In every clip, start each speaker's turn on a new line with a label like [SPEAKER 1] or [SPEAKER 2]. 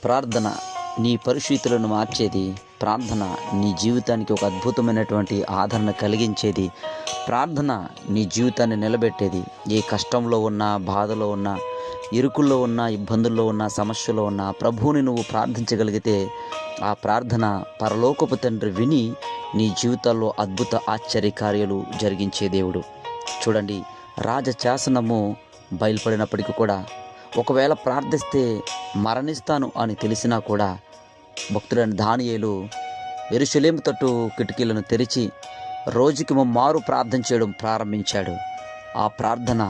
[SPEAKER 1] ప్రార్థన నీ పరిస్థితులను మార్చేది. ప్రార్థన నీ జీవితానికి ఒక అద్భుతమైనటువంటి ఆదరణ కలిగించేది. ప్రార్థన నీ జీవితాన్ని నిలబెట్టేది. ఏ కష్టంలో ఉన్నా, బాధలో ఉన్నా, ఇరుకుల్లో ఉన్నా, ఇబ్బందుల్లో ఉన్నా, సమస్యలో ఉన్నా ప్రభువుని నువ్వు ప్రార్థించగలిగితే ఆ ప్రార్థన పరలోకపు తండ్రి విని నీ జీవితాల్లో అద్భుత ఆశ్చర్య కార్యాలు జరిగించే దేవుడు. చూడండి, రాజశాసనము బయలుపడినప్పటికీ కూడా ఒకవేళ ప్రార్థిస్తే మరణిస్తాను అని తెలిసినా కూడా భక్తుడైన దానియేలు యెరూషలేము తట్టు కిటికీలను తెరిచి రోజుకి ముమ్మారు ప్రార్థన చేయడం ప్రారంభించాడు. ఆ ప్రార్థన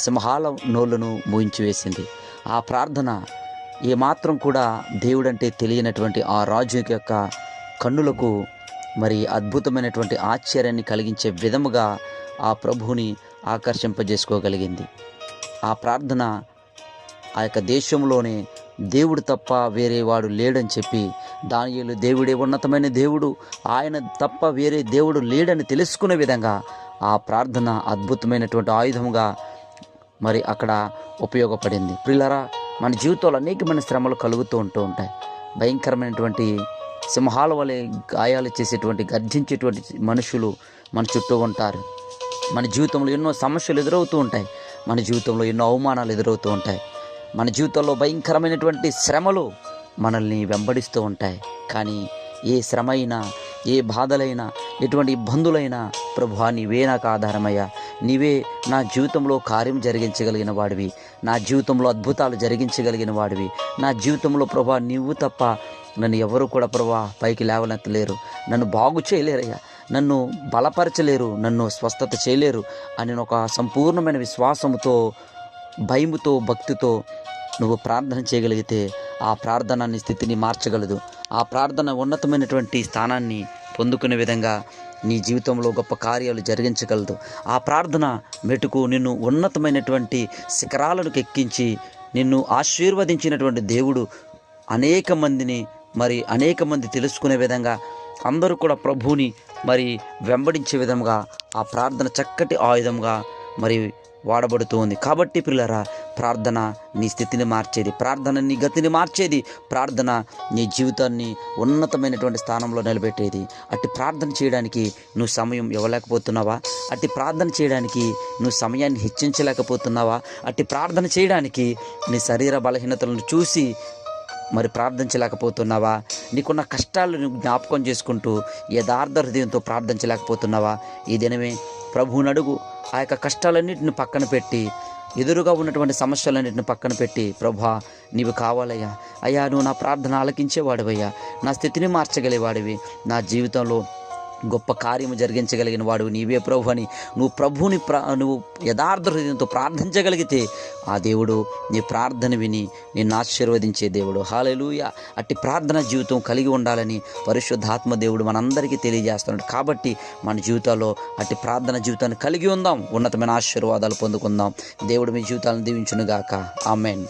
[SPEAKER 1] సింహాల నోళ్లను మూయించివేసింది. ఆ ప్రార్థన ఏమాత్రం కూడా దేవుడంటే తెలియనటువంటి ఆ రాజు యొక్క కన్నులకు మరి అద్భుతమైనటువంటి ఆశ్చర్యాన్ని కలిగించే విధముగా ఆ ప్రభువుని ఆకర్షింపజేసుకోగలిగింది. ఆ ప్రార్థన ఆ యొక్క దేశంలోనే దేవుడు తప్ప వేరే వాడు లేడని చెప్పి దానియేలు దేవుడే ఉన్నతమైన దేవుడు, ఆయన తప్ప వేరే దేవుడు లేడని తెలుసుకునే విధంగా ఆ ప్రార్థన అద్భుతమైనటువంటి ఆయుధంగా మరి అక్కడ ఉపయోగపడింది. ప్రియులారా, మన జీవితంలో అనేకమైన శ్రమలు కలుగుతూ ఉంటాయి. భయంకరమైనటువంటి సింహాల వలె గాయాలు చేసేటువంటి, గర్జించేటువంటి మనుషులు మన చుట్టూ ఉంటారు. మన జీవితంలో ఎన్నో సమస్యలు ఎదురవుతూ ఉంటాయి. మన జీవితంలో ఎన్నో అవమానాలు ఎదురవుతూ ఉంటాయి. మన జీవితంలో భయంకరమైనటువంటి శ్రమలు మనల్ని వెంబడిస్తూ ఉంటాయి. కానీ ఏ శ్రమ అయినా, ఏ బాధలైనా, ఎటువంటి ఇబ్బందులైనా ప్రభువా నీవే నాకు ఆధారమయ్యా, నీవే నా జీవితంలో కార్యం జరిగించగలిగిన వాడివి, నా జీవితంలో అద్భుతాలు జరిగించగలిగిన వాడివి, నా జీవితంలో ప్రభువా నీవు తప్ప నన్ను ఎవరు కూడా ప్రభువా పైకి లేవనెత్తలేరు, నన్ను బాగు చేయలేరయ్యా, నన్ను బలపరచలేరు, నన్ను స్వస్థత చేయలేరు అని ఒక సంపూర్ణమైన విశ్వాసముతో, భయముతో, భక్తితో నువ్వు ప్రార్థన చేయగలిగితే ఆ ప్రార్థన నీ స్థితిని మార్చగలదు. ఆ ప్రార్థన ఉన్నతమైనటువంటి స్థానాన్ని పొందుకునే విధంగా నీ జీవితంలో గొప్ప కార్యాలు జరిగించగలదు. ఆ ప్రార్థన మెటుకు నిన్ను ఉన్నతమైనటువంటి శిఖరాలను ఎక్కించి నిన్ను ఆశీర్వదించినటువంటి దేవుడు అనేక మంది తెలుసుకునే విధంగా, అందరూ కూడా ప్రభువుని మరి వెంబడించే విధంగా ఆ ప్రార్థన చక్కటి ఆయుధంగా మరి వాడబడుతూ ఉంది. కాబట్టి ప్రియులారా, ప్రార్థన నీ స్థితిని మార్చేది, ప్రార్థన నీ గతిని మార్చేది, ప్రార్థన నీ జీవితాన్ని ఉన్నతమైనటువంటి స్థానంలో నిలబెట్టేది. అట్టి ప్రార్థన చేయడానికి నువ్వు సమయం ఇవ్వలేకపోతున్నావా? అట్టి ప్రార్థన చేయడానికి నువ్వు సమయాన్ని హెచ్చించలేకపోతున్నావా? అట్టి ప్రార్థన చేయడానికి నీ శరీర బలహీనతలను చూసి మరి ప్రార్థించలేకపోతున్నావా? నీకున్న కష్టాలను జ్ఞాపకం చేసుకుంటూ యథార్థ హృదయంతో ప్రార్థించలేకపోతున్నావా? ఈ దినమే ప్రభువుని అడుగు. ఆ యొక్క కష్టాలన్నింటిని పక్కన పెట్టి, ఎదురుగా ఉన్నటువంటి సమస్యలన్నింటిని పక్కన పెట్టి, ప్రభువా నీవు కావాలయ్యా, అయ్యా నువ్వు నా ప్రార్థన ఆలకించేవాడివయ్యా, నా స్థితిని మార్చగలిగేవాడివి, నా జీవితంలో గొప్ప కార్యము జరిగించగలిగిన వాడు నీవే ప్రభు అని నువ్వు యథార్థ హృదయంతో ప్రార్థించగలిగితే ఆ దేవుడు నీ ప్రార్థన విని నిన్ను ఆశీర్వదించే దేవుడు. హల్లెలూయా! అట్టి ప్రార్థన జీవితం కలిగి ఉండాలని పరిశుద్ధాత్మ దేవుడు మనందరికీ తెలియజేస్తున్నాడు. కాబట్టి మన జీవితాల్లో అట్టి ప్రార్థన జీవితాన్ని కలిగి ఉందాం, ఉన్నతమైన ఆశీర్వాదాలు పొందుకుందాం. దేవుడు మీ జీవితాలను దీవించునుగాక. ఆమేన్.